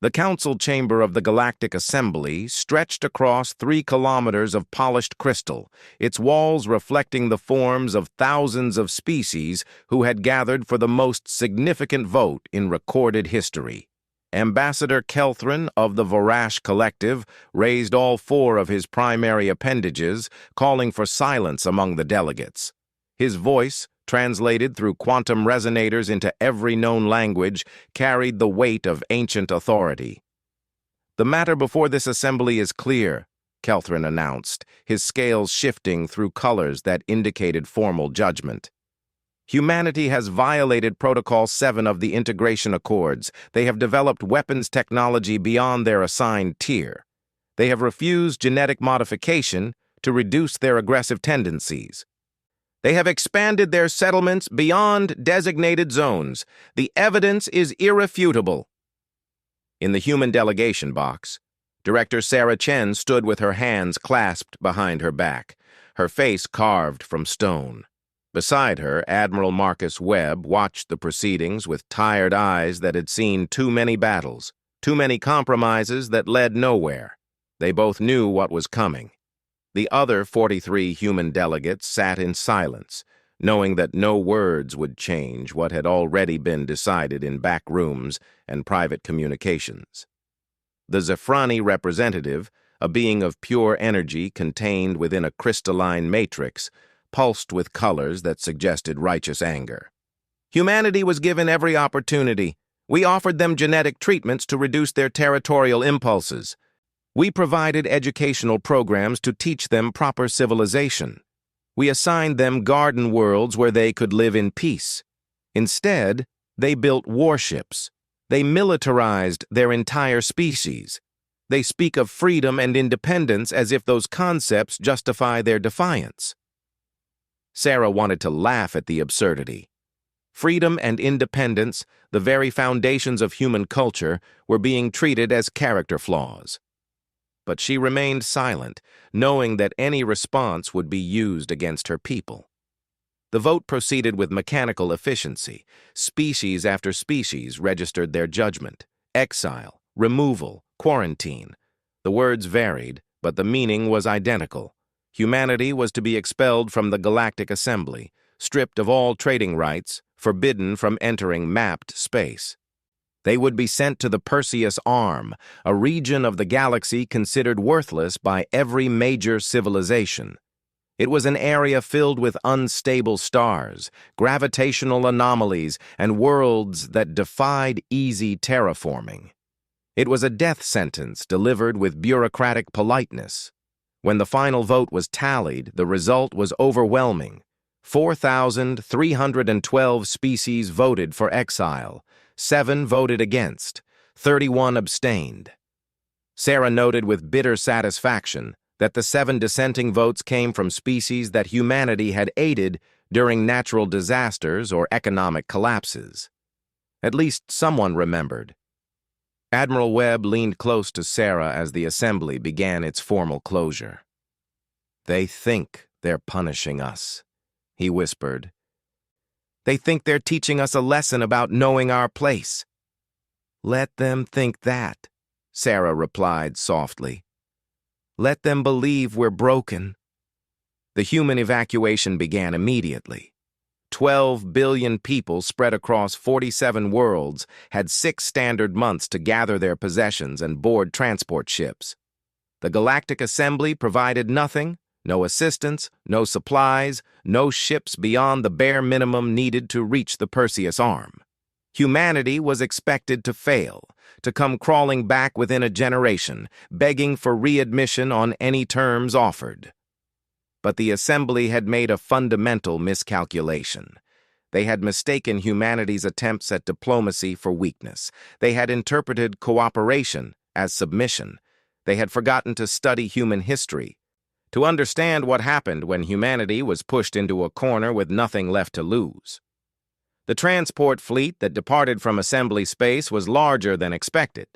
The council chamber of the Galactic Assembly stretched across 3 kilometers of polished crystal, its walls reflecting the forms of thousands of species who had gathered for the most significant vote in recorded history. Ambassador Kelthrin of the Vorash Collective raised all 4 of his primary appendages, calling for silence among the delegates. His voice, translated through quantum resonators into every known language, carried the weight of ancient authority. "The matter before this assembly is clear," Kelthrin announced, his scales shifting through colors that indicated formal judgment. "Humanity has violated Protocol 7 of the Integration Accords. They have developed weapons technology beyond their assigned tier. They have refused genetic modification to reduce their aggressive tendencies. They have expanded their settlements beyond designated zones. The evidence is irrefutable." In the human delegation box, Director Sarah Chen stood with her hands clasped behind her back, her face carved from stone. Beside her, Admiral Marcus Webb watched the proceedings with tired eyes that had seen too many battles, too many compromises that led nowhere. They both knew what was coming. The other 43 human delegates sat in silence, knowing that no words would change what had already been decided in back rooms and private communications. The Zephrani representative, a being of pure energy contained within a crystalline matrix, pulsed with colors that suggested righteous anger. "Humanity was given every opportunity. We offered them genetic treatments to reduce their territorial impulses. We provided educational programs to teach them proper civilization. We assigned them garden worlds where they could live in peace. Instead, they built warships. They militarized their entire species. They speak of freedom and independence as if those concepts justify their defiance." Sarah wanted to laugh at the absurdity. Freedom and independence, the very foundations of human culture, were being treated as character flaws. But she remained silent, knowing that any response would be used against her people. The vote proceeded with mechanical efficiency. Species after species registered their judgment. Exile, removal, quarantine. The words varied, but the meaning was identical. Humanity was to be expelled from the Galactic Assembly, stripped of all trading rights, forbidden from entering mapped space. They would be sent to the Perseus Arm, a region of the galaxy considered worthless by every major civilization. It was an area filled with unstable stars, gravitational anomalies, and worlds that defied easy terraforming. It was a death sentence delivered with bureaucratic politeness. When the final vote was tallied, the result was overwhelming. 4,312 species voted for exile. 7 voted against, 31 abstained. Sarah noted with bitter satisfaction that the 7 dissenting votes came from species that humanity had aided during natural disasters or economic collapses. At least someone remembered. Admiral Webb leaned close to Sarah as the assembly began its formal closure. "They think they're punishing us," he whispered. "They think they're teaching us a lesson about knowing our place." "Let them think that," Sarah replied softly. "Let them believe we're broken." The human evacuation began immediately. 12 billion people spread across 47 worlds had 6 standard months to gather their possessions and board transport ships. The Galactic Assembly provided nothing. No assistance, no supplies, no ships beyond the bare minimum needed to reach the Perseus Arm. Humanity was expected to fail, to come crawling back within a generation, begging for readmission on any terms offered. But the Assembly had made a fundamental miscalculation. They had mistaken humanity's attempts at diplomacy for weakness. They had interpreted cooperation as submission. They had forgotten to study human history, to understand what happened when humanity was pushed into a corner with nothing left to lose. The transport fleet that departed from assembly space was larger than expected.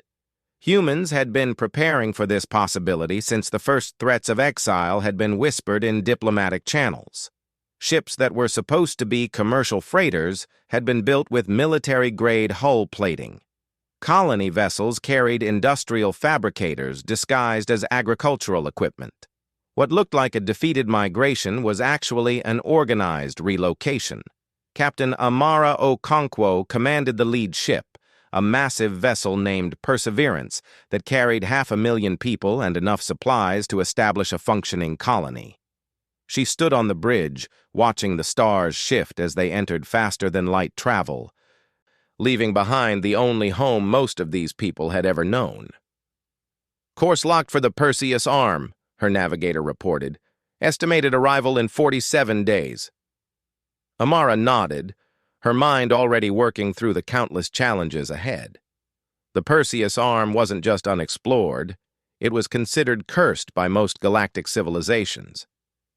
Humans had been preparing for this possibility since the first threats of exile had been whispered in diplomatic channels. Ships that were supposed to be commercial freighters had been built with military-grade hull plating. Colony vessels carried industrial fabricators disguised as agricultural equipment. What looked like a defeated migration was actually an organized relocation. Captain Amara Okonkwo commanded the lead ship, a massive vessel named Perseverance that carried 500,000 people and enough supplies to establish a functioning colony. She stood on the bridge, watching the stars shift as they entered faster-than-light travel, leaving behind the only home most of these people had ever known. "Course locked for the Perseus Arm," her navigator reported. "Estimated arrival in 47 days. Amara nodded, her mind already working through the countless challenges ahead. The Perseus Arm wasn't just unexplored, it was considered cursed by most galactic civilizations.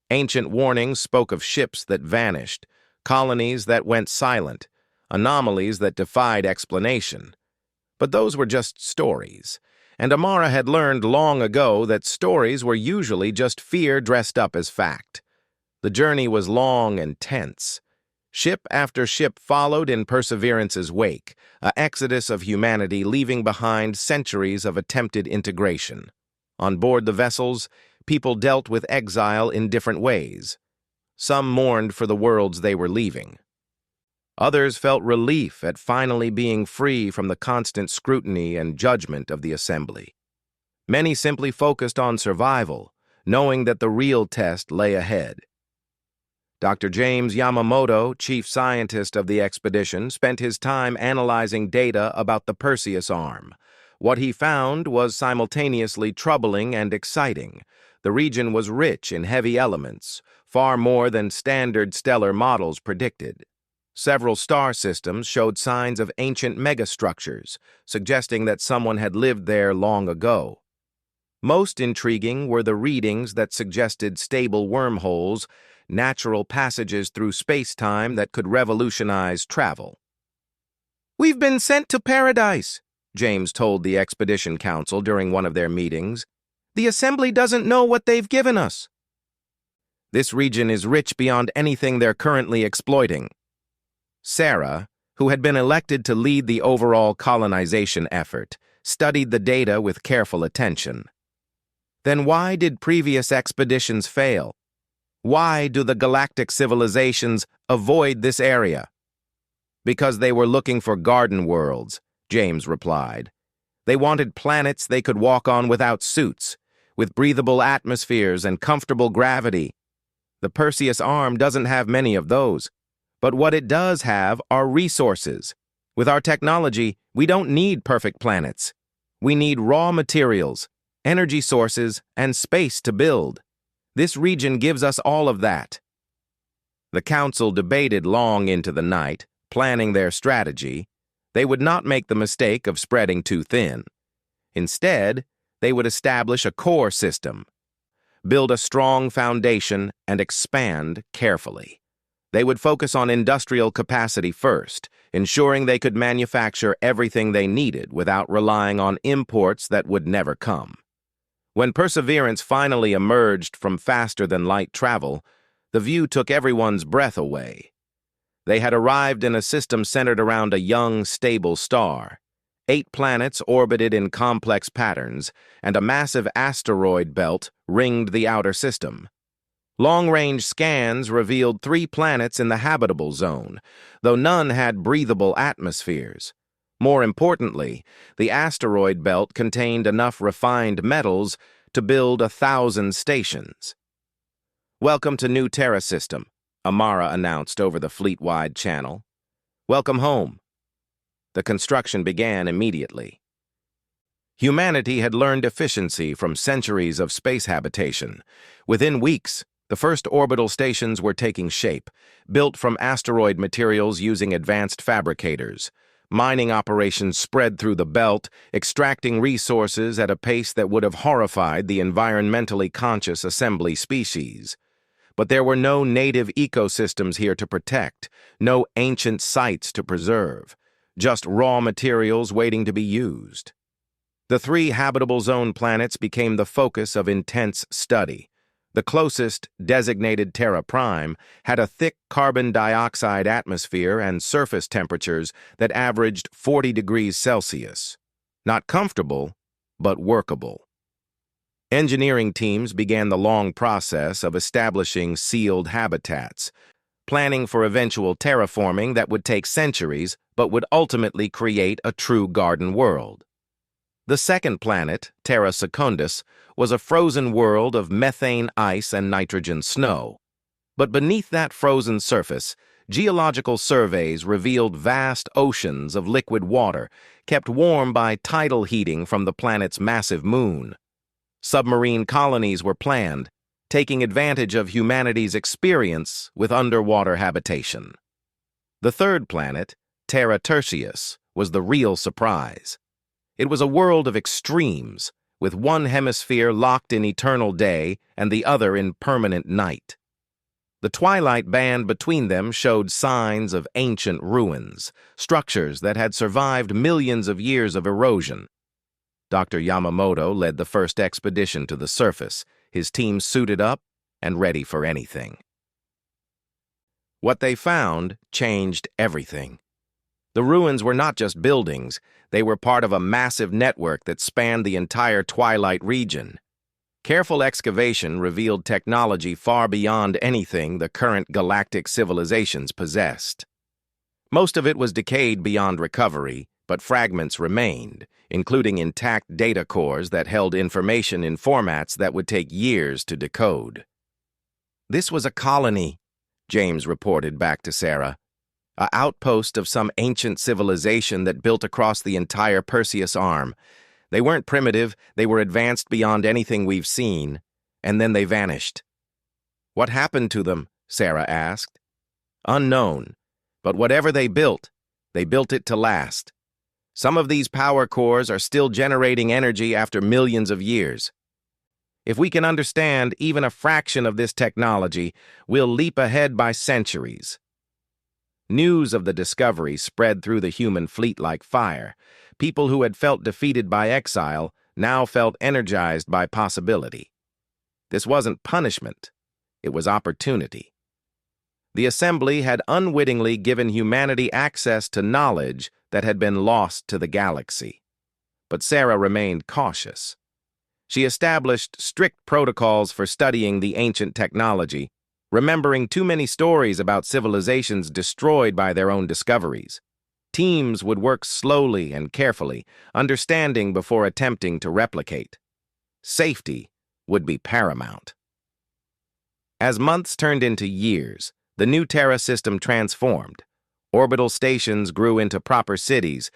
Ancient warnings spoke of ships that vanished, colonies that went silent, anomalies that defied explanation. But those were just stories, and Amara had learned long ago that stories were usually just fear dressed up as fact. The journey was long and tense. Ship after ship followed in Perseverance's wake, an exodus of humanity leaving behind centuries of attempted integration. On board the vessels, people dealt with exile in different ways. Some mourned for the worlds they were leaving. Others felt relief at finally being free from the constant scrutiny and judgment of the assembly. Many simply focused on survival, knowing that the real test lay ahead. Dr. James Yamamoto, chief scientist of the expedition, spent his time analyzing data about the Perseus Arm. What he found was simultaneously troubling and exciting. The region was rich in heavy elements, far more than standard stellar models predicted. Several star systems showed signs of ancient megastructures, suggesting that someone had lived there long ago. Most intriguing were the readings that suggested stable wormholes, natural passages through space-time that could revolutionize travel. "We've been sent to paradise," James told the Expedition Council during one of their meetings. "The Assembly doesn't know what they've given us." "This region is rich beyond anything they're currently exploiting." Sarah, who had been elected to lead the overall colonization effort, studied the data with careful attention. Then why did previous expeditions fail? Why do the galactic civilizations avoid this area? "Because they were looking for garden worlds," James replied. "They wanted planets they could walk on without suits, with breathable atmospheres and comfortable gravity. The Perseus Arm doesn't have many of those. But what it does have are resources. With our technology, we don't need perfect planets. We need raw materials, energy sources, and space to build. This region gives us all of that." The council debated long into the night, planning their strategy. They would not make the mistake of spreading too thin. Instead, they would establish a core system, build a strong foundation, and expand carefully. They would focus on industrial capacity first, ensuring they could manufacture everything they needed without relying on imports that would never come. When Perseverance finally emerged from faster-than-light travel, the view took everyone's breath away. They had arrived in a system centered around a young, stable star. 8 planets orbited in complex patterns, and a massive asteroid belt ringed the outer system. Long-range scans revealed 3 planets in the habitable zone, though none had breathable atmospheres. More importantly, the asteroid belt contained enough refined metals to build 1,000 stations. "Welcome to New Terra System," Amara announced over the fleet-wide channel. "Welcome home." The construction began immediately. Humanity had learned efficiency from centuries of space habitation. Within weeks, the first orbital stations were taking shape, built from asteroid materials using advanced fabricators. Mining operations spread through the belt, extracting resources at a pace that would have horrified the environmentally conscious assembly species. But there were no native ecosystems here to protect, no ancient sites to preserve, just raw materials waiting to be used. The 3 habitable zone planets became the focus of intense study. The closest, designated Terra Prime, had a thick carbon dioxide atmosphere and surface temperatures that averaged 40 degrees Celsius. Not comfortable, but workable. Engineering teams began the long process of establishing sealed habitats, planning for eventual terraforming that would take centuries but would ultimately create a true garden world. The second planet, Terra Secundus, was a frozen world of methane ice and nitrogen snow. But beneath that frozen surface, geological surveys revealed vast oceans of liquid water, kept warm by tidal heating from the planet's massive moon. Submarine colonies were planned, taking advantage of humanity's experience with underwater habitation. The third planet, Terra Tertius, was the real surprise. It was a world of extremes, with one hemisphere locked in eternal day and the other in permanent night. The twilight band between them showed signs of ancient ruins, structures that had survived millions of years of erosion. Dr. Yamamoto led the first expedition to the surface, his team suited up and ready for anything. What they found changed everything. The ruins were not just buildings, they were part of a massive network that spanned the entire Twilight region. Careful excavation revealed technology far beyond anything the current galactic civilizations possessed. Most of it was decayed beyond recovery, but fragments remained, including intact data cores that held information in formats that would take years to decode. "This was a colony," James reported back to Sarah. "An outpost of some ancient civilization that built across the entire Perseus arm. They weren't primitive, they were advanced beyond anything we've seen, and then they vanished." "What happened to them?" Sarah asked. "Unknown, but whatever they built it to last. Some of these power cores are still generating energy after millions of years. If we can understand even a fraction of this technology, we'll leap ahead by centuries." News of the discovery spread through the human fleet like fire. People who had felt defeated by exile now felt energized by possibility. This wasn't punishment, it was opportunity. The assembly had unwittingly given humanity access to knowledge that had been lost to the galaxy. But Sarah remained cautious. She established strict protocols for studying the ancient technology, remembering too many stories about civilizations destroyed by their own discoveries. Teams would work slowly and carefully, understanding before attempting to replicate. Safety would be paramount. As months turned into years, the new Terra system transformed. Orbital stations grew into proper cities,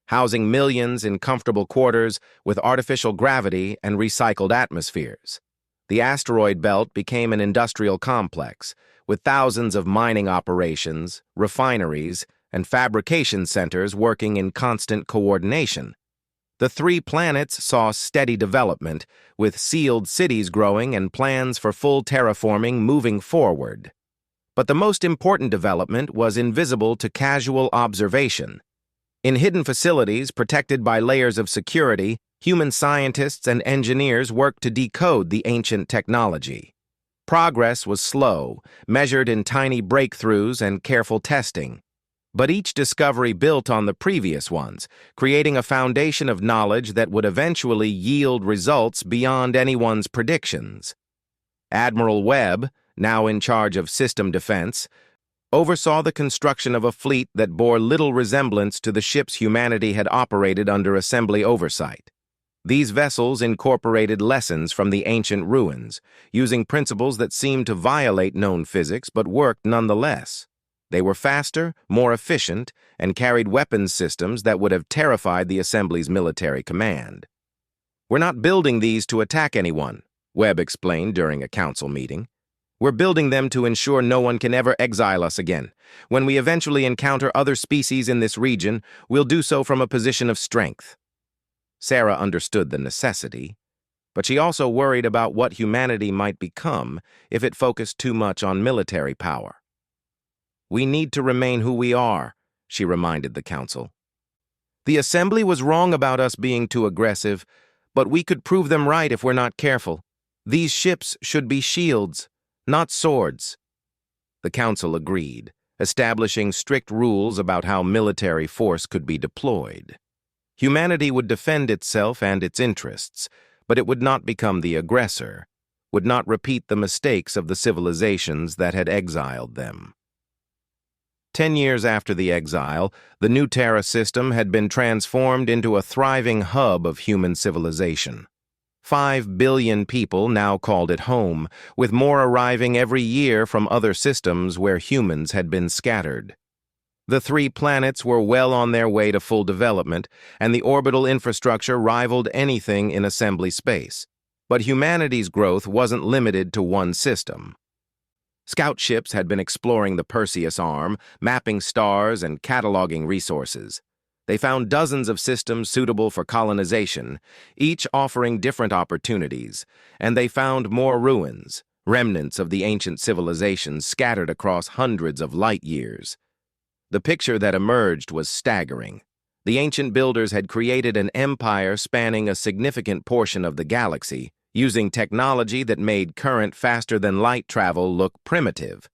housing millions in comfortable quarters with artificial gravity and recycled atmospheres. The asteroid belt became an industrial complex, with thousands of mining operations, refineries, and fabrication centers working in constant coordination. The 3 planets saw steady development, with sealed cities growing and plans for full terraforming moving forward. But the most important development was invisible to casual observation. In hidden facilities protected by layers of security, human scientists and engineers worked to decode the ancient technology. Progress was slow, measured in tiny breakthroughs and careful testing. But each discovery built on the previous ones, creating a foundation of knowledge that would eventually yield results beyond anyone's predictions. Admiral Webb, now in charge of system defense, oversaw the construction of a fleet that bore little resemblance to the ships humanity had operated under assembly oversight. These vessels incorporated lessons from the ancient ruins, using principles that seemed to violate known physics but worked nonetheless. They were faster, more efficient, and carried weapons systems that would have terrified the Assembly's military command. "We're not building these to attack anyone," Webb explained during a council meeting. "We're building them to ensure no one can ever exile us again. When we eventually encounter other species in this region, we'll do so from a position of strength." Sarah understood the necessity, but she also worried about what humanity might become if it focused too much on military power. "We need to remain who we are," she reminded the council. "The Assembly was wrong about us being too aggressive, but we could prove them right if we're not careful. These ships should be shields, not swords. The council agreed, establishing strict rules about how military force could be deployed. Humanity would defend itself and its interests, but it would not become the aggressor, would not repeat the mistakes of the civilizations that had exiled them. 10 years after the exile, the New Terra system had been transformed into a thriving hub of human civilization. 5 billion people now called it home, with more arriving every year from other systems where humans had been scattered. The 3 planets were well on their way to full development, and the orbital infrastructure rivaled anything in assembly space. But humanity's growth wasn't limited to one system. Scout ships had been exploring the Perseus arm, mapping stars and cataloging resources. They found dozens of systems suitable for colonization, each offering different opportunities, and they found more ruins, remnants of the ancient civilizations scattered across hundreds of light years. The picture that emerged was staggering. The ancient builders had created an empire spanning a significant portion of the galaxy, using technology that made current faster-than-light travel look primitive.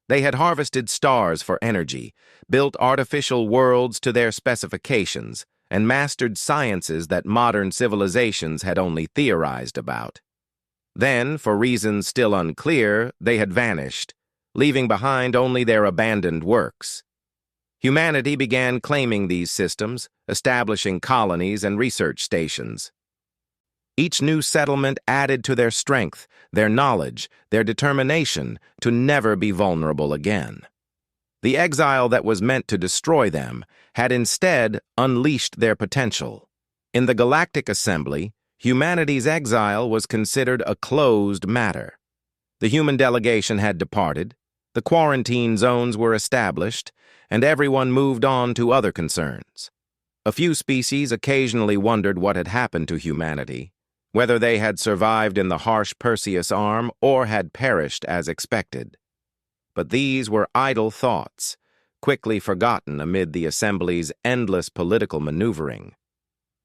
They had harvested stars for energy, built artificial worlds to their specifications, and mastered sciences that modern civilizations had only theorized about. Then, for reasons still unclear, they had vanished, leaving behind only their abandoned works. Humanity began claiming these systems, establishing colonies and research stations. Each new settlement added to their strength, their knowledge, their determination to never be vulnerable again. The exile that was meant to destroy them had instead unleashed their potential. In the Galactic Assembly, humanity's exile was considered a closed matter. The human delegation had departed, the quarantine zones were established, and everyone moved on to other concerns. A few species occasionally wondered what had happened to humanity, whether they had survived in the harsh Perseus arm or had perished as expected. But these were idle thoughts, quickly forgotten amid the Assembly's endless political maneuvering.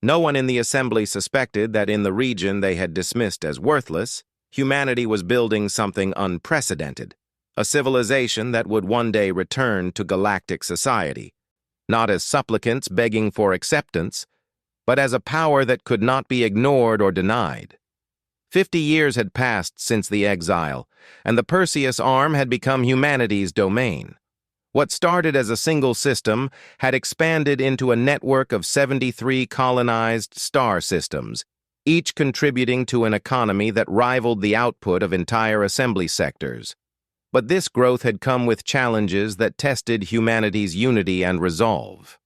No one in the Assembly suspected that in the region they had dismissed as worthless, humanity was building something unprecedented, a civilization that would one day return to galactic society, not as supplicants begging for acceptance, but as a power that could not be ignored or denied. 50 years had passed since the exile, and the Perseus arm had become humanity's domain. What started as a single system had expanded into a network of 73 colonized star systems, each contributing to an economy that rivaled the output of entire assembly sectors. But this growth had come with challenges that tested humanity's unity and resolve.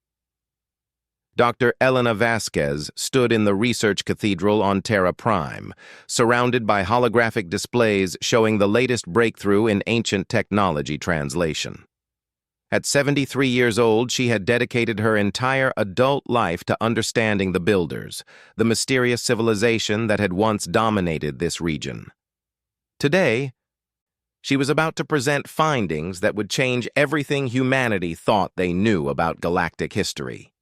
Dr. Elena Vasquez stood in the research cathedral on Terra Prime, surrounded by holographic displays showing the latest breakthrough in ancient technology translation. At 73 years old, she had dedicated her entire adult life to understanding the Builders, the mysterious civilization that had once dominated this region. Today, she was about to present findings that would change everything humanity thought they knew about galactic history.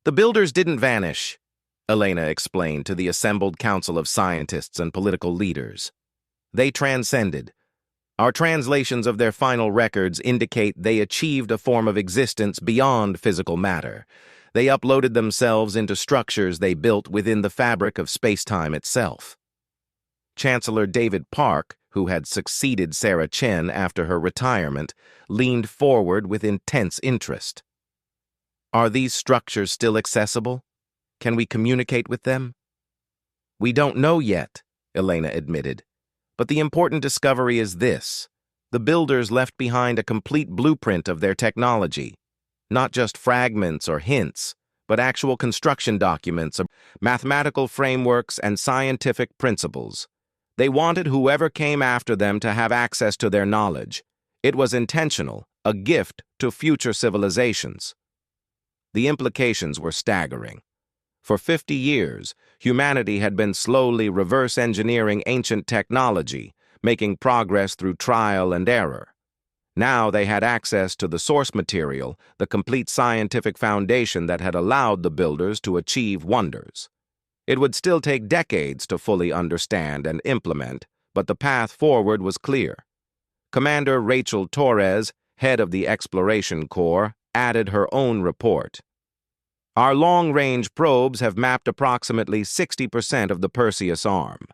The Builders didn't vanish, Elena explained to the assembled council of scientists and political leaders. They transcended. Our translations of their final records indicate they achieved a form of existence beyond physical matter. They uploaded themselves into structures they built within the fabric of space-time itself. Chancellor David Park, who had succeeded Sarah Chen after her retirement, leaned forward with intense interest. Are these structures still accessible? Can we communicate with them? We don't know yet, Elena admitted. But the important discovery is this. The Builders left behind a complete blueprint of their technology. Not just fragments or hints, but actual construction documents of mathematical frameworks and scientific principles. They wanted whoever came after them to have access to their knowledge. It was intentional, a gift to future civilizations. The implications were staggering. For 50 years, humanity had been slowly reverse engineering ancient technology, making progress through trial and error. Now they had access to the source material, the complete scientific foundation that had allowed the Builders to achieve wonders. It would still take decades to fully understand and implement, but the path forward was clear. Commander Rachel Torres, head of the Exploration Corps, added her own report. Our long-range probes have mapped approximately 60% of the Perseus arm.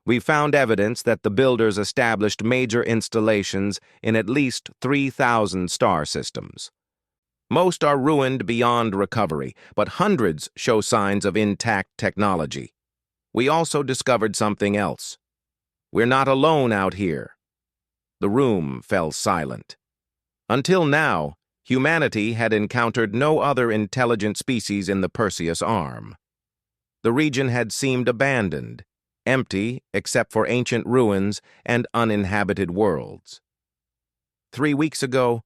We found evidence that the builders established major installations in at least 3,000 star systems. Most are ruined beyond recovery, but hundreds show signs of intact technology. We also discovered something else. We're not alone out here. The room fell silent. Until now, humanity had encountered no other intelligent species in the Perseus arm. The region had seemed abandoned, empty except for ancient ruins and uninhabited worlds. 3 weeks ago,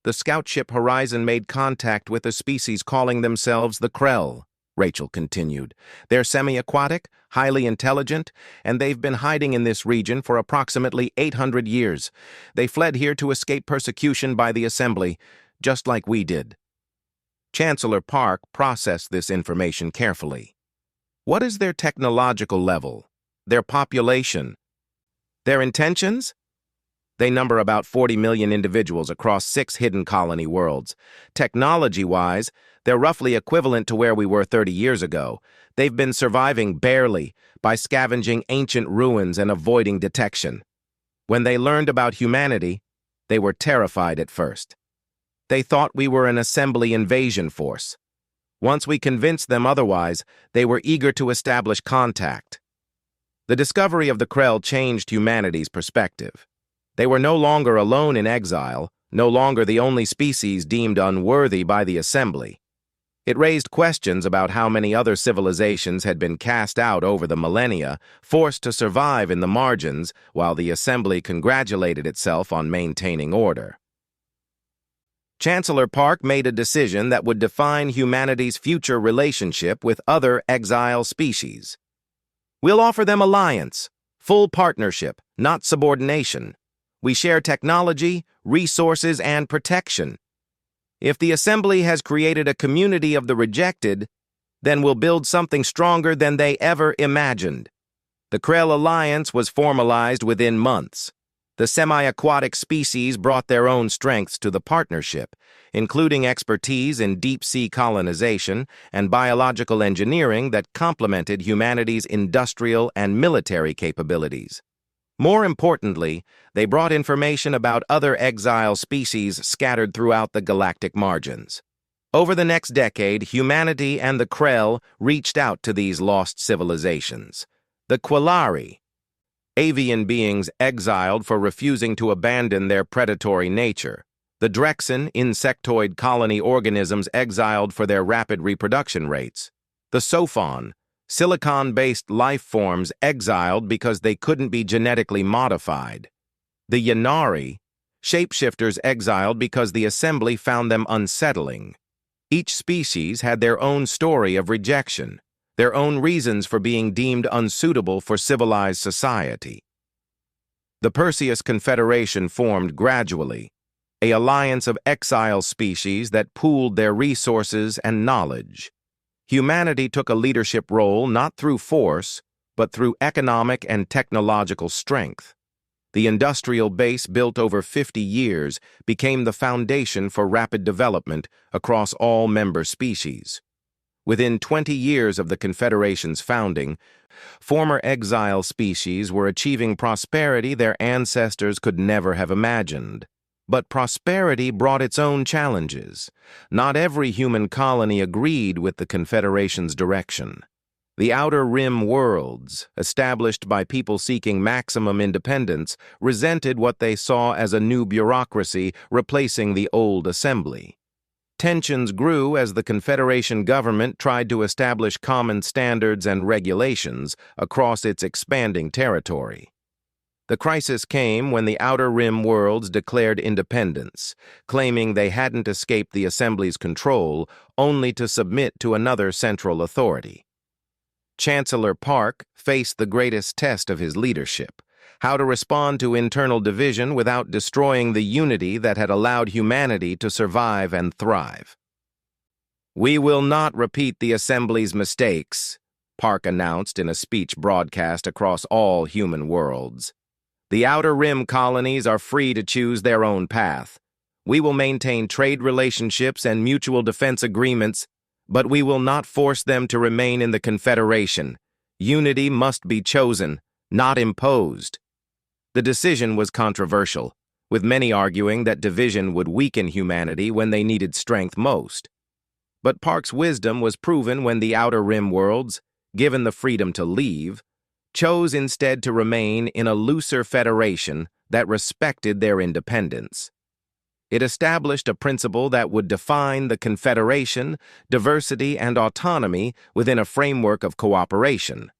the scout ship Horizon made contact with a species calling themselves the Krell, Rachel continued. They're semi-aquatic, highly intelligent, and they've been hiding in this region for approximately 800 years. They fled here to escape persecution by the Assembly, just like we did. Chancellor Park processed this information carefully. What is their technological level? Their population? Their intentions? They number about 40 million individuals across 6 hidden colony worlds. Technology-wise, they're roughly equivalent to where we were 30 years ago. They've been surviving barely by scavenging ancient ruins and avoiding detection. When they learned about humanity, they were terrified at first. They thought we were an Assembly invasion force. Once we convinced them otherwise, they were eager to establish contact. The discovery of the Krell changed humanity's perspective. They were no longer alone in exile, no longer the only species deemed unworthy by the Assembly. It raised questions about how many other civilizations had been cast out over the millennia, forced to survive in the margins, while the Assembly congratulated itself on maintaining order. Chancellor Park made a decision that would define humanity's future relationship with other exile species. We'll offer them alliance, full partnership, not subordination. We share technology, resources, and protection. If the Assembly has created a community of the rejected, then we'll build something stronger than they ever imagined. The Krell Alliance was formalized within months. The semi-aquatic species brought their own strengths to the partnership, including expertise in deep-sea colonization and biological engineering that complemented humanity's industrial and military capabilities. More importantly, they brought information about other exile species scattered throughout the galactic margins. Over the next decade, humanity and the Krell reached out to these lost civilizations. The Quillari, avian beings exiled for refusing to abandon their predatory nature. The Drexen, insectoid colony organisms exiled for their rapid reproduction rates. The Sophon, silicon-based life forms exiled because they couldn't be genetically modified. The Yanari, shapeshifters exiled because the Assembly found them unsettling. Each species had their own story of rejection, their own reasons for being deemed unsuitable for civilized society. The Perseus Confederation formed gradually, an alliance of exile species that pooled their resources and knowledge. Humanity took a leadership role not through force, but through economic and technological strength. The industrial base built over 50 years became the foundation for rapid development across all member species. Within 20 years of the Confederation's founding, former exile species were achieving prosperity their ancestors could never have imagined. But prosperity brought its own challenges. Not every human colony agreed with the Confederation's direction. The Outer Rim worlds, established by people seeking maximum independence, resented what they saw as a new bureaucracy replacing the old Assembly. Tensions grew as the Confederation government tried to establish common standards and regulations across its expanding territory. The crisis came when the Outer Rim worlds declared independence, claiming they hadn't escaped the Assembly's control, only to submit to another central authority. Chancellor Park faced the greatest test of his leadership: how to respond to internal division without destroying the unity that had allowed humanity to survive and thrive. "We will not repeat the Assembly's mistakes," Park announced in a speech broadcast across all human worlds. The Outer Rim colonies are free to choose their own path. We will maintain trade relationships and mutual defense agreements, but we will not force them to remain in the Confederation. Unity must be chosen, not imposed. The decision was controversial, with many arguing that division would weaken humanity when they needed strength most. But Park's wisdom was proven when the Outer Rim worlds, given the freedom to leave, chose instead to remain in a looser federation that respected their independence. It established a principle that would define the Confederation, diversity, and autonomy within a framework of cooperation.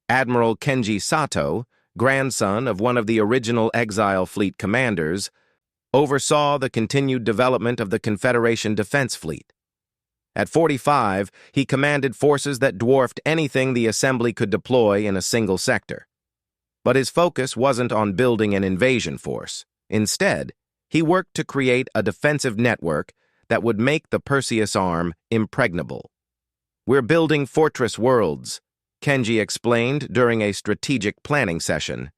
Admiral Kenji Sato, grandson of one of the original Exile Fleet commanders, oversaw the continued development of the Confederation Defense Fleet. At 45, he commanded forces that dwarfed anything the Assembly could deploy in a single sector. But his focus wasn't on building an invasion force. Instead, he worked to create a defensive network that would make the Perseus Arm impregnable. "We're building fortress worlds," Kenji explained during a strategic planning session.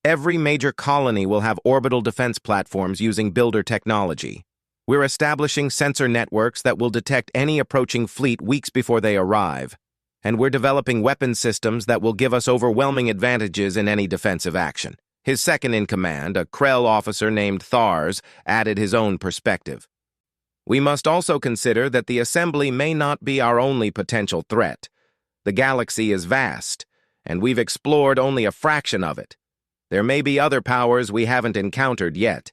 "Every major colony will have orbital defense platforms using builder technology. We're establishing sensor networks that will detect any approaching fleet weeks before they arrive, and we're developing weapon systems that will give us overwhelming advantages in any defensive action." His second-in-command, a Krell officer named Thars, added his own perspective. "We must also consider that the Assembly may not be our only potential threat. The galaxy is vast, and we've explored only a fraction of it. There may be other powers we haven't encountered yet."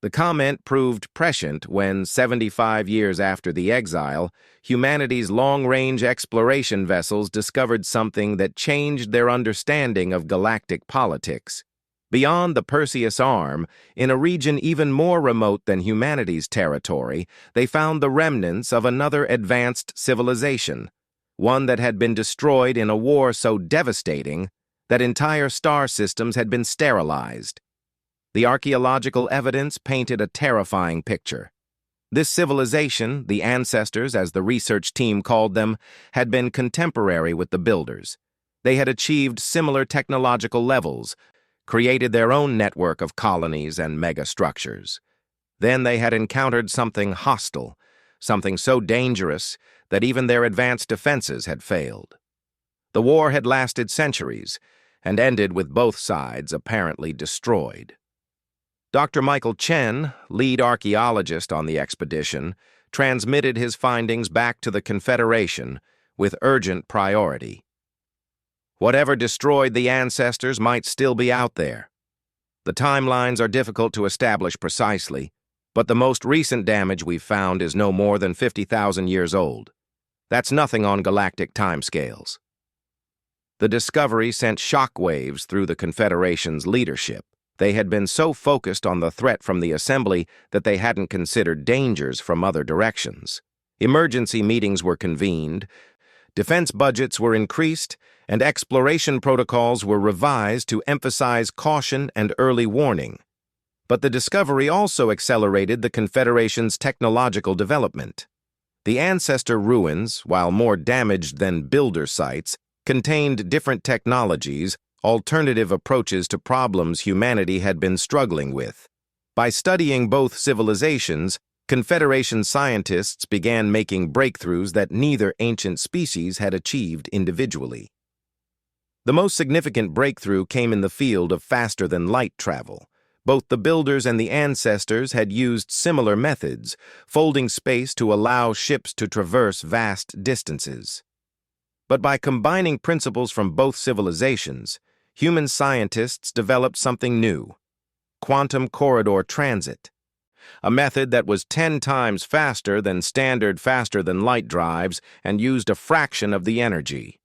The comment proved prescient when, 75 years after the exile, humanity's long-range exploration vessels discovered something that changed their understanding of galactic politics. Beyond the Perseus Arm, in a region even more remote than humanity's territory, they found the remnants of another advanced civilization, one that had been destroyed in a war so devastating that entire star systems had been sterilized. The archaeological evidence painted a terrifying picture. This civilization, the ancestors as the research team called them, had been contemporary with the builders. They had achieved similar technological levels, created their own network of colonies and megastructures. Then they had encountered something hostile, something so dangerous that even their advanced defenses had failed. The war had lasted centuries and ended with both sides apparently destroyed. Dr. Michael Chen, lead archaeologist on the expedition, transmitted his findings back to the Confederation with urgent priority. Whatever destroyed the ancestors might still be out there. The timelines are difficult to establish precisely, but the most recent damage we've found is no more than 50,000 years old. That's nothing on galactic timescales. The discovery sent shockwaves through the Confederation's leadership. They had been so focused on the threat from the Assembly that they hadn't considered dangers from other directions. Emergency meetings were convened, defense budgets were increased, and exploration protocols were revised to emphasize caution and early warning. But the discovery also accelerated the Confederation's technological development. The ancestor ruins, while more damaged than builder sites, contained different technologies, alternative approaches to problems humanity had been struggling with. By studying both civilizations, Confederation scientists began making breakthroughs that neither ancient species had achieved individually. The most significant breakthrough came in the field of faster-than-light travel. Both the builders and the ancestors had used similar methods, folding space to allow ships to traverse vast distances. But by combining principles from both civilizations, human scientists developed something new: quantum corridor transit, a method that was 10 times faster than standard faster-than-light drives and used a fraction of the energy.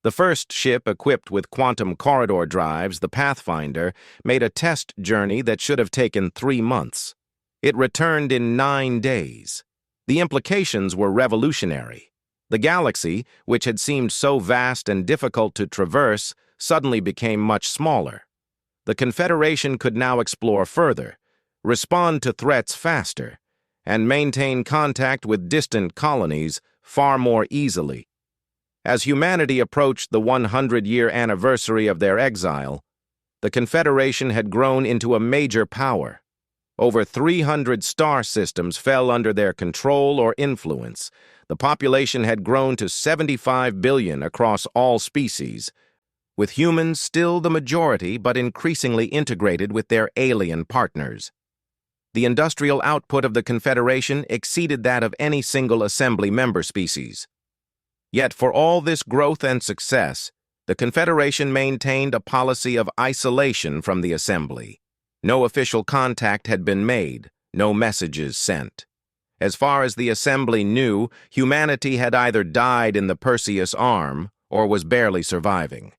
The first ship equipped with quantum corridor drives, the Pathfinder, made a test journey that should have taken 3 months. It returned in 9 days. The implications were revolutionary. The galaxy, which had seemed so vast and difficult to traverse, suddenly became much smaller. The Confederation could now explore further, respond to threats faster, and maintain contact with distant colonies far more easily. As humanity approached the 100-year anniversary of their exile, the Confederation had grown into a major power. Over 300 star systems fell under their control or influence. The population had grown to 75 billion across all species, with humans still the majority but increasingly integrated with their alien partners. The industrial output of the Confederation exceeded that of any single assembly member species. Yet for all this growth and success, the Confederation maintained a policy of isolation from the assembly. No official contact had been made, no messages sent. As far as the assembly knew, humanity had either died in the Perseus arm or was barely surviving.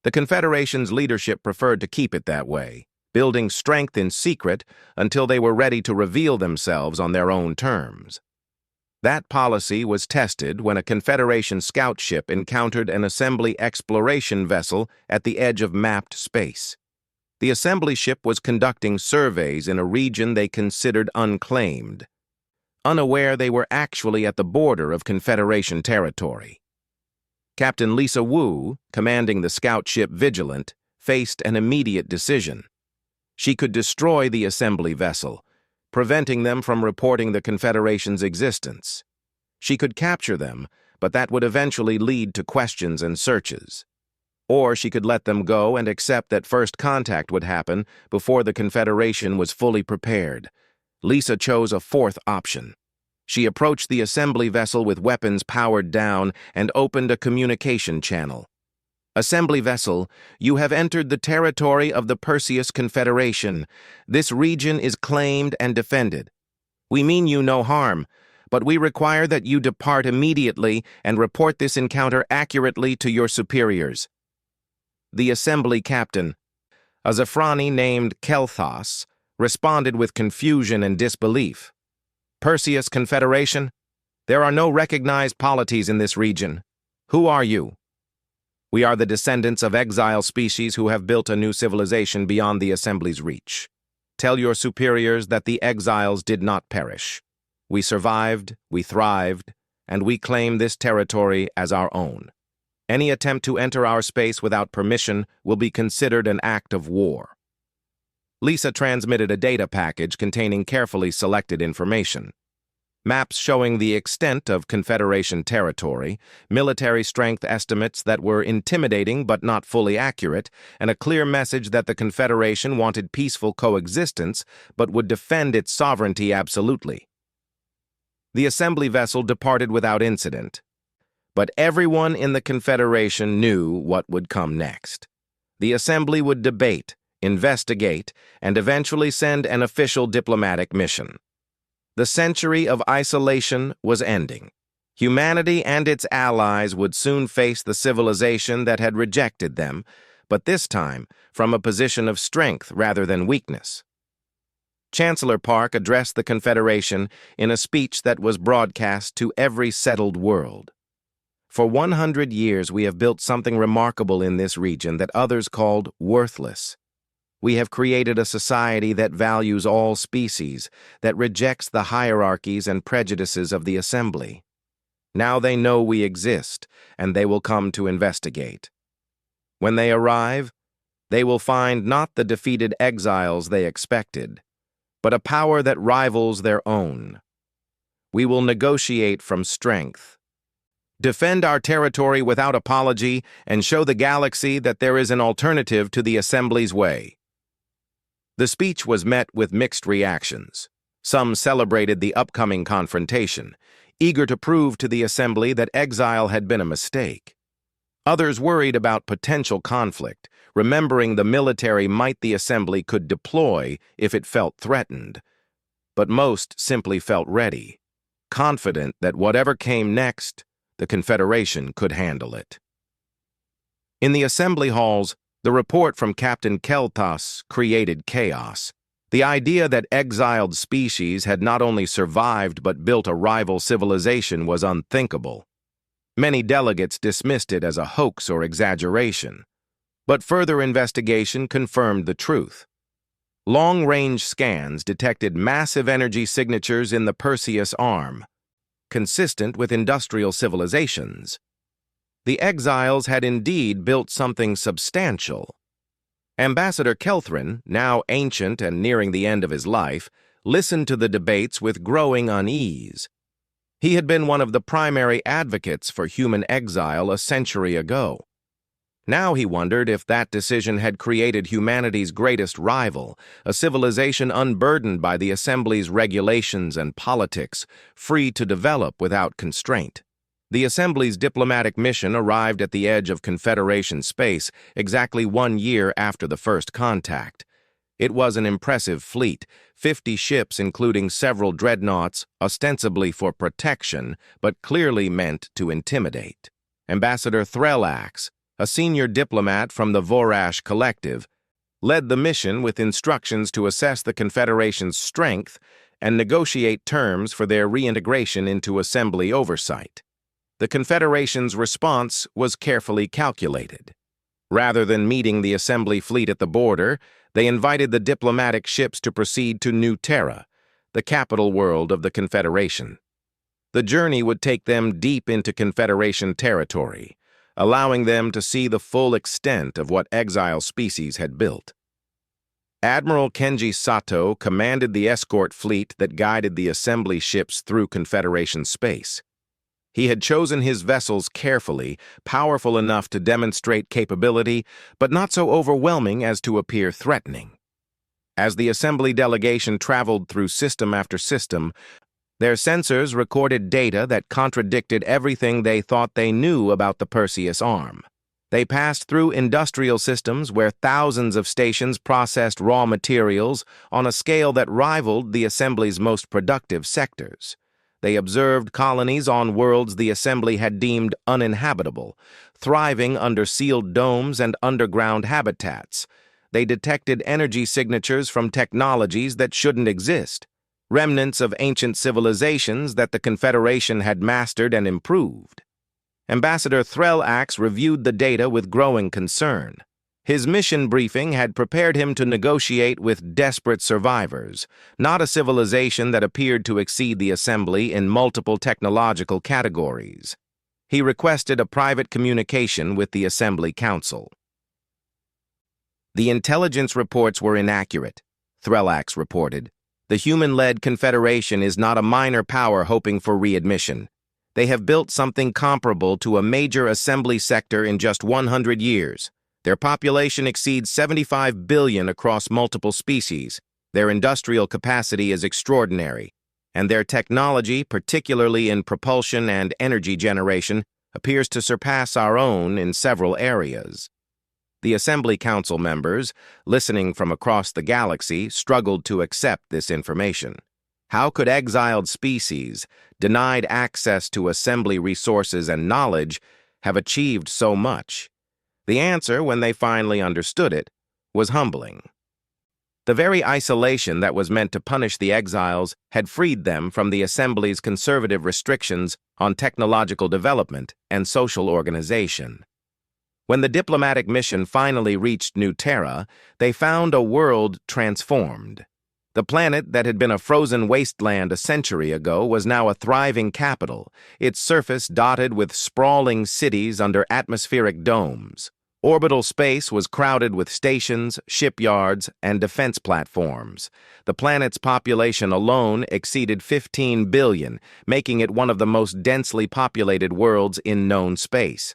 The Confederation's leadership preferred to keep it that way, building strength in secret until they were ready to reveal themselves on their own terms. That policy was tested when a Confederation scout ship encountered an assembly exploration vessel at the edge of mapped space. The assembly ship was conducting surveys in a region they considered unclaimed, unaware they were actually at the border of Confederation territory. Captain Lisa Wu, commanding the scout ship Vigilant, faced an immediate decision. She could destroy the assembly vessel, preventing them from reporting the Confederation's existence. She could capture them, but that would eventually lead to questions and searches. Or she could let them go and accept that first contact would happen before the Confederation was fully prepared. Lisa chose a fourth option. She approached the assembly vessel with weapons powered down and opened a communication channel. "Assembly vessel, you have entered the territory of the Perseus Confederation. This region is claimed and defended. We mean you no harm, but we require that you depart immediately and report this encounter accurately to your superiors." The assembly captain, a Zephrani named Kelthos, responded with confusion and disbelief. "Perseus Confederation? There are no recognized polities in this region. Who are you?" "We are the descendants of exiled species who have built a new civilization beyond the assembly's reach. Tell your superiors that the exiles did not perish. We survived, we thrived, and we claim this territory as our own. Any attempt to enter our space without permission will be considered an act of war." Lisa transmitted a data package containing carefully selected information. Maps showing the extent of Confederation territory, military strength estimates that were intimidating but not fully accurate, and a clear message that the Confederation wanted peaceful coexistence but would defend its sovereignty absolutely. The assembly vessel departed without incident. But everyone in the Confederation knew what would come next. The assembly would debate, investigate, and eventually send an official diplomatic mission. The century of isolation was ending. Humanity and its allies would soon face the civilization that had rejected them, but this time from a position of strength rather than weakness. Chancellor Park addressed the Confederation in a speech that was broadcast to every settled world. "For 100 years we have built something remarkable in this region that others called worthless. We have created a society that values all species, that rejects the hierarchies and prejudices of the assembly. Now they know we exist, and they will come to investigate. When they arrive, they will find not the defeated exiles they expected, but a power that rivals their own. We will negotiate from strength, defend our territory without apology, and show the galaxy that there is an alternative to the assembly's way." The speech was met with mixed reactions. Some celebrated the upcoming confrontation, eager to prove to the assembly that exile had been a mistake. Others worried about potential conflict, remembering the military might the assembly could deploy if it felt threatened. But most simply felt ready, confident that whatever came next, the Confederation could handle it. In the assembly halls, the report from Captain Kelthos created chaos. The idea that exiled species had not only survived but built a rival civilization was unthinkable. Many delegates dismissed it as a hoax or exaggeration. But further investigation confirmed the truth. Long-range scans detected massive energy signatures in the Perseus arm, consistent with industrial civilizations. The exiles had indeed built something substantial. Ambassador Kelthrin, now ancient and nearing the end of his life, listened to the debates with growing unease. He had been one of the primary advocates for human exile a century ago. Now he wondered if that decision had created humanity's greatest rival, a civilization unburdened by the Assembly's regulations and politics, free to develop without constraint. The Assembly's diplomatic mission arrived at the edge of Confederation space exactly 1 year after the first contact. It was an impressive fleet, 50 ships including several dreadnoughts, ostensibly for protection, but clearly meant to intimidate. Ambassador Threllax, a senior diplomat from the Vorash Collective, led the mission with instructions to assess the Confederation's strength and negotiate terms for their reintegration into Assembly oversight. The Confederation's response was carefully calculated. Rather than meeting the Assembly fleet at the border, they invited the diplomatic ships to proceed to New Terra, the capital world of the Confederation. The journey would take them deep into Confederation territory, allowing them to see the full extent of what exile species had built. Admiral Kenji Sato commanded the escort fleet that guided the Assembly ships through Confederation space. He had chosen his vessels carefully, powerful enough to demonstrate capability, but not so overwhelming as to appear threatening. As the Assembly delegation traveled through system after system, their sensors recorded data that contradicted everything they thought they knew about the Perseus arm. They passed through industrial systems where thousands of stations processed raw materials on a scale that rivaled the Assembly's most productive sectors. They observed colonies on worlds the Assembly had deemed uninhabitable, thriving under sealed domes and underground habitats. They detected energy signatures from technologies that shouldn't exist, remnants of ancient civilizations that the Confederation had mastered and improved. Ambassador Threllax reviewed the data with growing concern. His mission briefing had prepared him to negotiate with desperate survivors, not a civilization that appeared to exceed the Assembly in multiple technological categories. He requested a private communication with the Assembly Council. The intelligence reports were inaccurate, Threllax reported. The human-led Confederation is not a minor power hoping for readmission. They have built something comparable to a major Assembly sector in just 100 years. Their population exceeds 75 billion across multiple species. Their industrial capacity is extraordinary, and their technology, particularly in propulsion and energy generation, appears to surpass our own in several areas. The Assembly Council members, listening from across the galaxy, struggled to accept this information. How could exiled species, denied access to Assembly resources and knowledge, have achieved so much? The answer, when they finally understood it, was humbling. The very isolation that was meant to punish the exiles had freed them from the Assembly's conservative restrictions on technological development and social organization. When the diplomatic mission finally reached New Terra, they found a world transformed. The planet that had been a frozen wasteland a century ago was now a thriving capital, its surface dotted with sprawling cities under atmospheric domes. Orbital space was crowded with stations, shipyards, and defense platforms. The planet's population alone exceeded 15 billion, making it one of the most densely populated worlds in known space.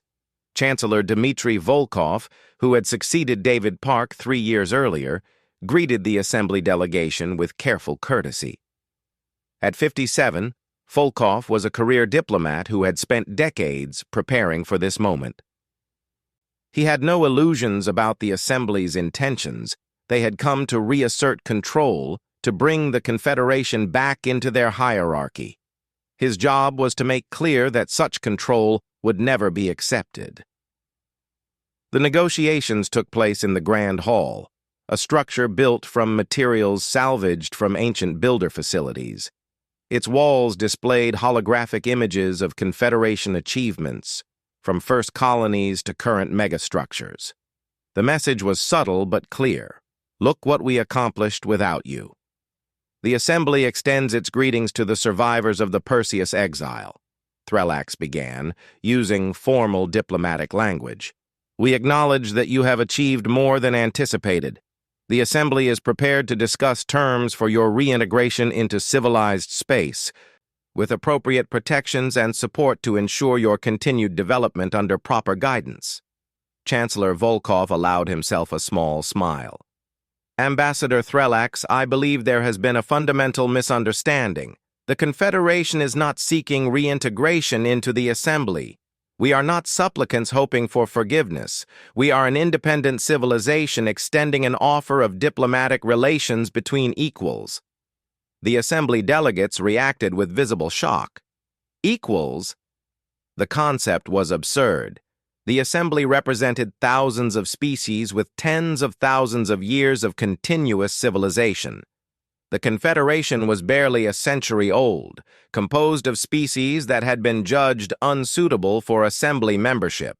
Chancellor Dmitry Volkov, who had succeeded David Park 3 years earlier, greeted the Assembly delegation with careful courtesy. At 57, Volkov was a career diplomat who had spent decades preparing for this moment. He had no illusions about the Assembly's intentions. They had come to reassert control, to bring the Confederation back into their hierarchy. His job was to make clear that such control would never be accepted. The negotiations took place in the Grand Hall, a structure built from materials salvaged from ancient builder facilities. Its walls displayed holographic images of Confederation achievements, from first colonies to current megastructures. The message was subtle but clear. Look what we accomplished without you. The Assembly extends its greetings to the survivors of the Perseus exile. Threllax began, using formal diplomatic language. "We acknowledge that you have achieved more than anticipated. The Assembly is prepared to discuss terms for your reintegration into civilized space, with appropriate protections and support to ensure your continued development under proper guidance." Chancellor Volkov allowed himself a small smile. "Ambassador Threllax, I believe there has been a fundamental misunderstanding. The Confederation is not seeking reintegration into the Assembly. We are not supplicants hoping for forgiveness. We are an independent civilization extending an offer of diplomatic relations between equals." The Assembly delegates reacted with visible shock. Equals? The concept was absurd. The Assembly represented thousands of species with tens of thousands of years of continuous civilization. The Confederation was barely a century old, composed of species that had been judged unsuitable for Assembly membership.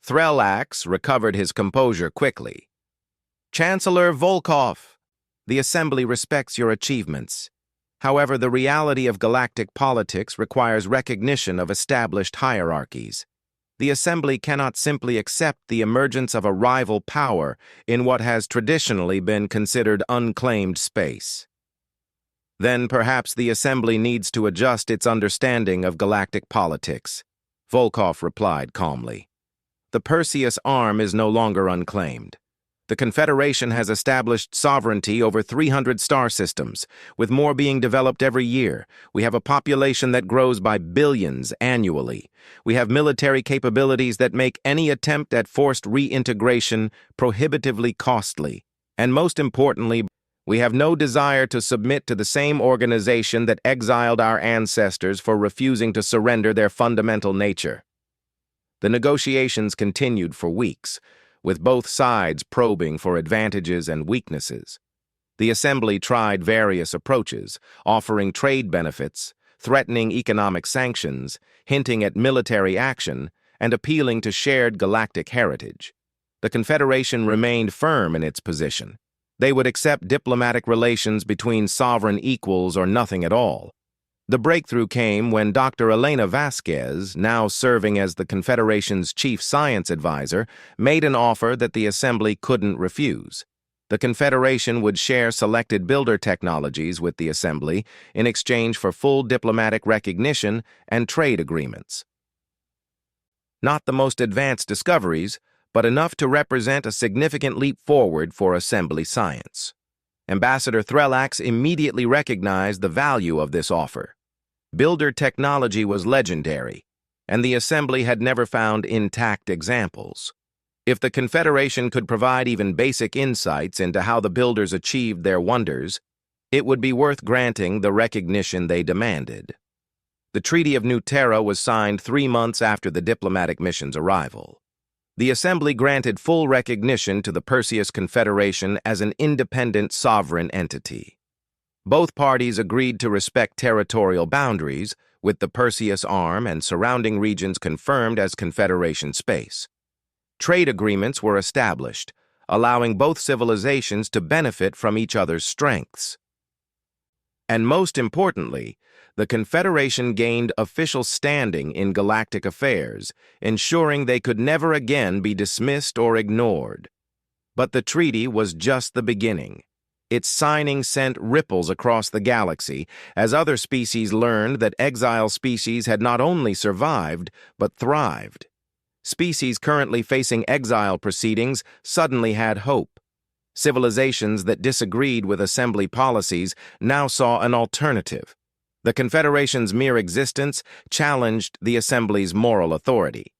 Threllax recovered his composure quickly. "Chancellor Volkov, the Assembly respects your achievements. However, the reality of galactic politics requires recognition of established hierarchies. The Assembly cannot simply accept the emergence of a rival power in what has traditionally been considered unclaimed space." "Then perhaps the Assembly needs to adjust its understanding of galactic politics," Volkov replied calmly. "The Perseus arm is no longer unclaimed. The Confederation has established sovereignty over 300 star systems, with more being developed every year. We have a population that grows by billions annually. We have military capabilities that make any attempt at forced reintegration prohibitively costly. And most importantly, we have no desire to submit to the same organization that exiled our ancestors for refusing to surrender their fundamental nature." The negotiations continued for weeks, with both sides probing for advantages and weaknesses. The Assembly tried various approaches, offering trade benefits, threatening economic sanctions, hinting at military action, and appealing to shared galactic heritage. The Confederation remained firm in its position. They would accept diplomatic relations between sovereign equals or nothing at all. The breakthrough came when Dr. Elena Vasquez, now serving as the Confederation's chief science advisor, made an offer that the Assembly couldn't refuse. The Confederation would share selected builder technologies with the Assembly in exchange for full diplomatic recognition and trade agreements. Not the most advanced discoveries, but enough to represent a significant leap forward for Assembly science. Ambassador Threllax immediately recognized the value of this offer. Builder technology was legendary, and the Assembly had never found intact examples. If the Confederation could provide even basic insights into how the builders achieved their wonders, it would be worth granting the recognition they demanded. The Treaty of New Terra was signed 3 months after the diplomatic mission's arrival. The Assembly granted full recognition to the Perseus Confederation as an independent sovereign entity. Both parties agreed to respect territorial boundaries, with the Perseus arm and surrounding regions confirmed as Confederation space. Trade agreements were established, allowing both civilizations to benefit from each other's strengths. And most importantly, the Confederation gained official standing in galactic affairs, ensuring they could never again be dismissed or ignored. But the treaty was just the beginning. Its signing sent ripples across the galaxy as other species learned that exile species had not only survived, but thrived. Species currently facing exile proceedings suddenly had hope. Civilizations that disagreed with Assembly policies now saw an alternative. The Confederation's mere existence challenged the Assembly's moral authority.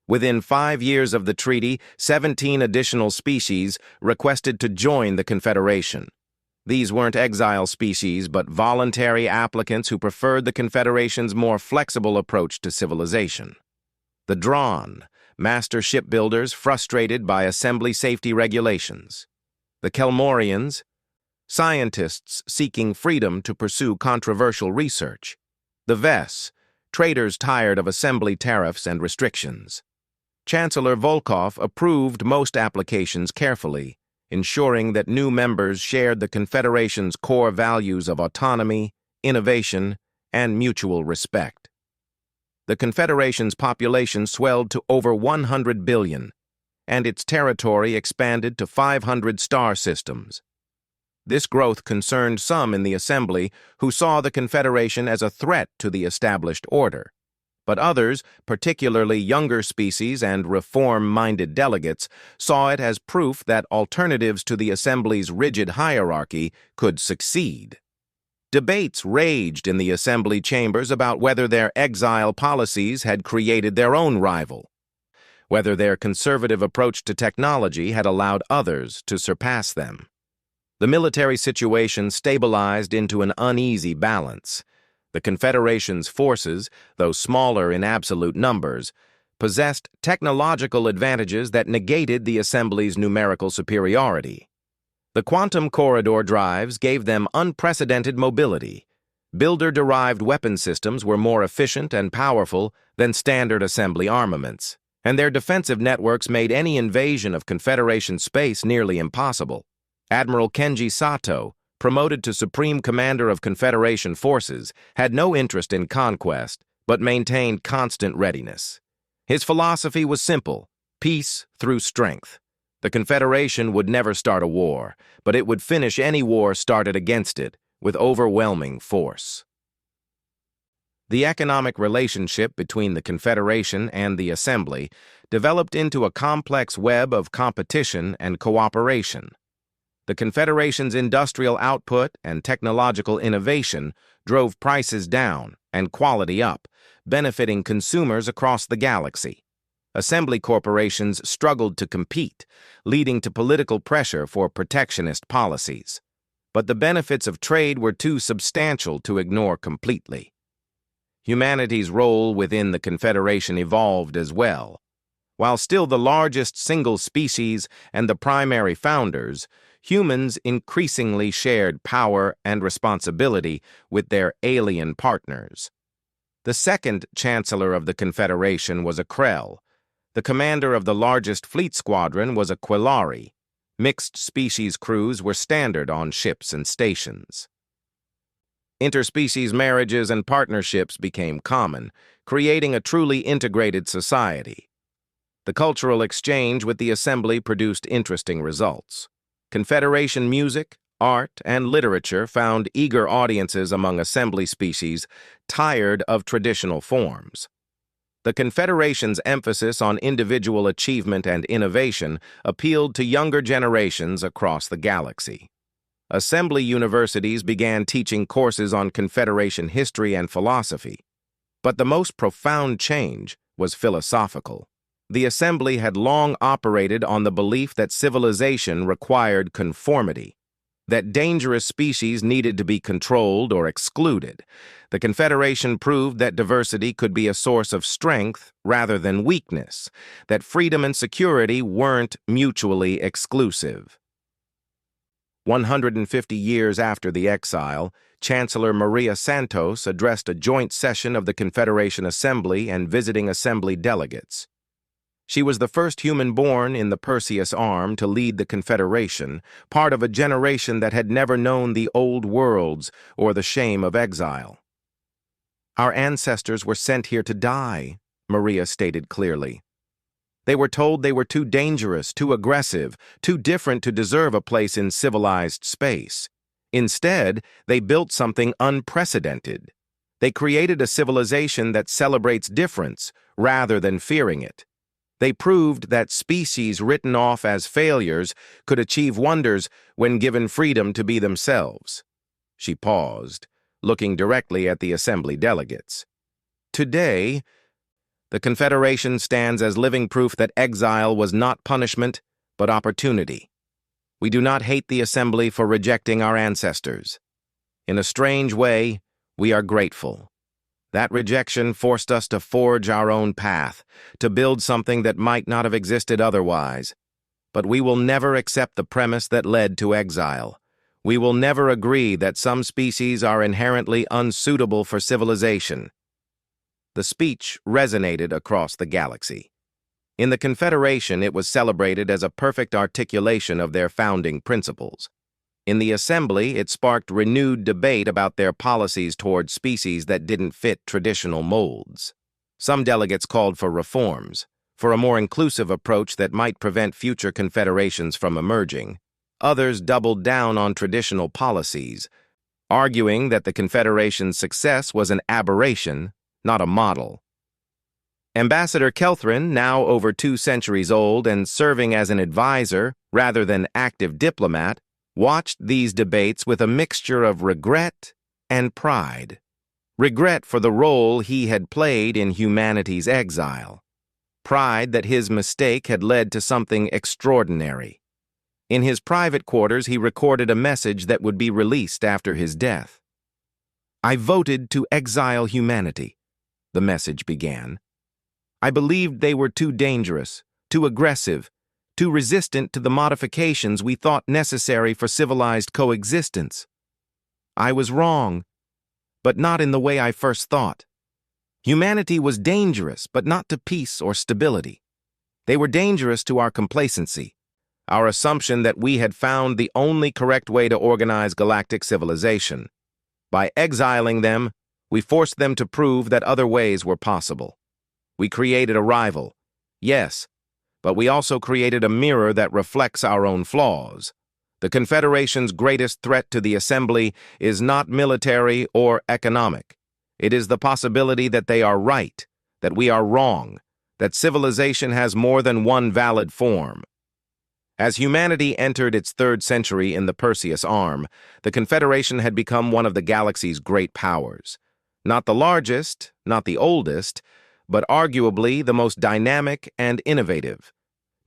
Within 5 years of the treaty, 17 additional species requested to join the Confederation. These weren't exile species, but voluntary applicants who preferred the Confederation's more flexible approach to civilization. The Drawn, master shipbuilders frustrated by Assembly safety regulations. The Kelmorians, scientists seeking freedom to pursue controversial research. The Vess, traders tired of Assembly tariffs and restrictions. Chancellor Volkov approved most applications carefully, ensuring that new members shared the Confederation's core values of autonomy, innovation, and mutual respect. The Confederation's population swelled to over 100 billion, and its territory expanded to 500 star systems. This growth concerned some in the Assembly who saw the Confederation as a threat to the established order. But others, particularly younger species and reform-minded delegates, saw it as proof that alternatives to the Assembly's rigid hierarchy could succeed. Debates raged in the Assembly chambers about whether their exile policies had created their own rival, whether their conservative approach to technology had allowed others to surpass them. The military situation stabilized into an uneasy balance. The Confederation's forces, though smaller in absolute numbers, possessed technological advantages that negated the Assembly's numerical superiority. The quantum corridor drives gave them unprecedented mobility. Builder-derived weapon systems were more efficient and powerful than standard Assembly armaments, and their defensive networks made any invasion of Confederation space nearly impossible. Admiral Kenji Sato, promoted to Supreme Commander of Confederation forces, had no interest in conquest, but maintained constant readiness. His philosophy was simple: peace through strength. The Confederation would never start a war, but it would finish any war started against it with overwhelming force. The economic relationship between the Confederation and the Assembly developed into a complex web of competition and cooperation. The Confederation's industrial output and technological innovation drove prices down and quality up, benefiting consumers across the galaxy. Assembly corporations struggled to compete, leading to political pressure for protectionist policies. But the benefits of trade were too substantial to ignore completely. Humanity's role within the Confederation evolved as well. While still the largest single species and the primary founders, humans increasingly shared power and responsibility with their alien partners. The second Chancellor of the Confederation was a Krell. The commander of the largest fleet squadron was a Quillari. Mixed-species crews were standard on ships and stations. Interspecies marriages and partnerships became common, creating a truly integrated society. The cultural exchange with the Assembly produced interesting results. Confederation music, art, and literature found eager audiences among Assembly species tired of traditional forms. The Confederation's emphasis on individual achievement and innovation appealed to younger generations across the galaxy. Assembly universities began teaching courses on Confederation history and philosophy. But the most profound change was philosophical. The Assembly had long operated on the belief that civilization required conformity, that dangerous species needed to be controlled or excluded. The Confederation proved that diversity could be a source of strength rather than weakness, that freedom and security weren't mutually exclusive. 150 years after the exile, Chancellor Maria Santos addressed a joint session of the Confederation Assembly and visiting Assembly delegates. She was the first human born in the Perseus Arm to lead the Confederation, part of a generation that had never known the old worlds or the shame of exile. "Our ancestors were sent here to die," Maria stated clearly. "They were told they were too dangerous, too aggressive, too different to deserve a place in civilized space. Instead, they built something unprecedented. They created a civilization that celebrates difference rather than fearing it. They proved that species written off as failures could achieve wonders when given freedom to be themselves." She paused, looking directly at the Assembly delegates. "Today, the Confederation stands as living proof that exile was not punishment, but opportunity. We do not hate the Assembly for rejecting our ancestors. In a strange way, we are grateful. That rejection forced us to forge our own path, to build something that might not have existed otherwise. But we will never accept the premise that led to exile. We will never agree that some species are inherently unsuitable for civilization." The speech resonated across the galaxy. In the Confederation, it was celebrated as a perfect articulation of their founding principles. In the Assembly, it sparked renewed debate about their policies toward species that didn't fit traditional molds. Some delegates called for reforms, for a more inclusive approach that might prevent future confederations from emerging. Others doubled down on traditional policies, arguing that the Confederation's success was an aberration, not a model. Ambassador Kelthrin, now over 2 centuries old and serving as an advisor rather than active diplomat, watched these debates with a mixture of regret and pride. Regret for the role he had played in humanity's exile. Pride that his mistake had led to something extraordinary. In his private quarters, he recorded a message that would be released after his death. "I voted to exile humanity," the message began. "I believed they were too dangerous, too aggressive, too resistant to the modifications we thought necessary for civilized coexistence. I was wrong, but not in the way I first thought. Humanity was dangerous, but not to peace or stability. They were dangerous to our complacency, our assumption that we had found the only correct way to organize galactic civilization. By exiling them, we forced them to prove that other ways were possible. We created a rival, yes, but we also created a mirror that reflects our own flaws. The Confederation's greatest threat to the Assembly is not military or economic. It is the possibility that they are right, that we are wrong, that civilization has more than one valid form." As humanity entered its 3rd century in the Perseus Arm, the Confederation had become one of the galaxy's great powers. Not the largest, not the oldest, but arguably the most dynamic and innovative.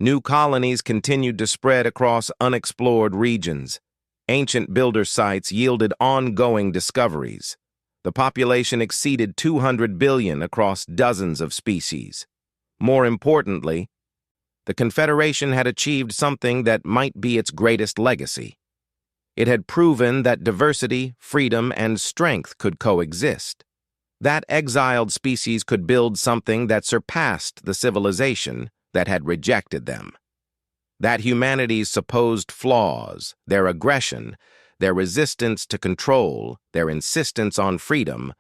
New colonies continued to spread across unexplored regions. Ancient builder sites yielded ongoing discoveries. The population exceeded 200 billion across dozens of species. More importantly, the Confederation had achieved something that might be its greatest legacy. It had proven that diversity, freedom, and strength could coexist. That exiled species could build something that surpassed the civilization that had rejected them. That humanity's supposed flaws, their aggression, their resistance to control, their insistence on freedom,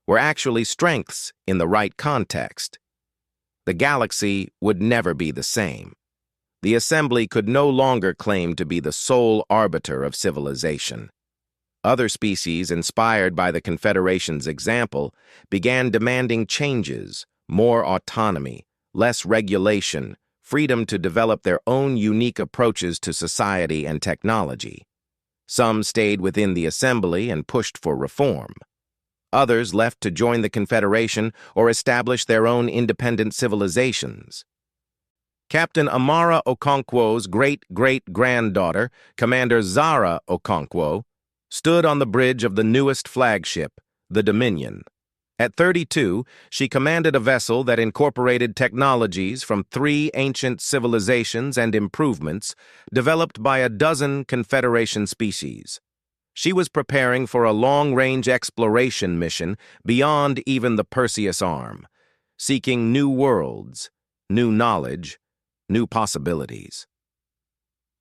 were actually strengths in the right context. The galaxy would never be the same. The Assembly could no longer claim to be the sole arbiter of civilization. Other species, inspired by the Confederation's example, began demanding changes, more autonomy, less regulation, freedom to develop their own unique approaches to society and technology. Some stayed within the Assembly and pushed for reform. Others left to join the Confederation or establish their own independent civilizations. Captain Amara Okonkwo's great-great-granddaughter, Commander Zara Okonkwo, stood on the bridge of the newest flagship, the Dominion. At 32, she commanded a vessel that incorporated technologies from 3 ancient civilizations and improvements developed by a dozen Confederation species. She was preparing for a long-range exploration mission beyond even the Perseus Arm, seeking new worlds, new knowledge, new possibilities.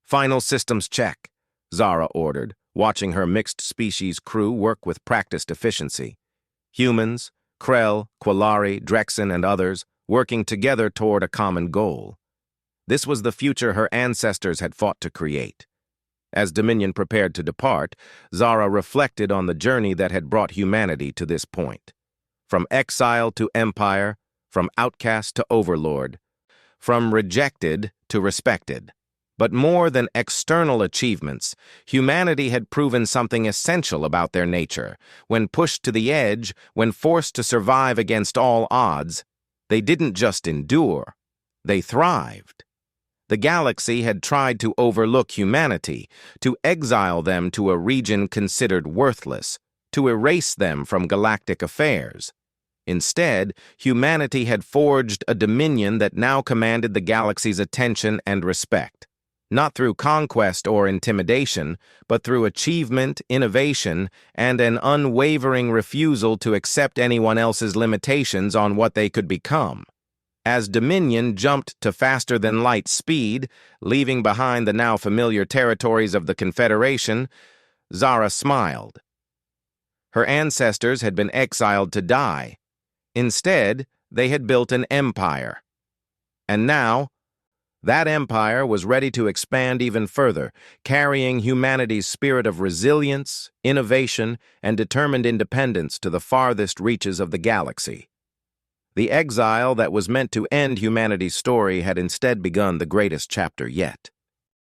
"Final systems check," Zara ordered, watching her mixed-species crew work with practiced efficiency. Humans, Krell, Quillari, Drexen, and others working together toward a common goal. This was the future her ancestors had fought to create. As Dominion prepared to depart, Zara reflected on the journey that had brought humanity to this point. From exile to empire, from outcast to overlord, from rejected to respected. But more than external achievements, humanity had proven something essential about their nature. When pushed to the edge, when forced to survive against all odds, they didn't just endure, they thrived. The galaxy had tried to overlook humanity, to exile them to a region considered worthless, to erase them from galactic affairs. Instead, humanity had forged a dominion that now commanded the galaxy's attention and respect. Not through conquest or intimidation, but through achievement, innovation, and an unwavering refusal to accept anyone else's limitations on what they could become. As Dominion jumped to faster-than-light speed, leaving behind the now familiar territories of the Confederation, Zara smiled. Her ancestors had been exiled to die. Instead, They had built an empire. And now, that empire was ready to expand even further, carrying humanity's spirit of resilience, innovation, and determined independence to the farthest reaches of the galaxy. The exile that was meant to end humanity's story had instead begun the greatest chapter yet.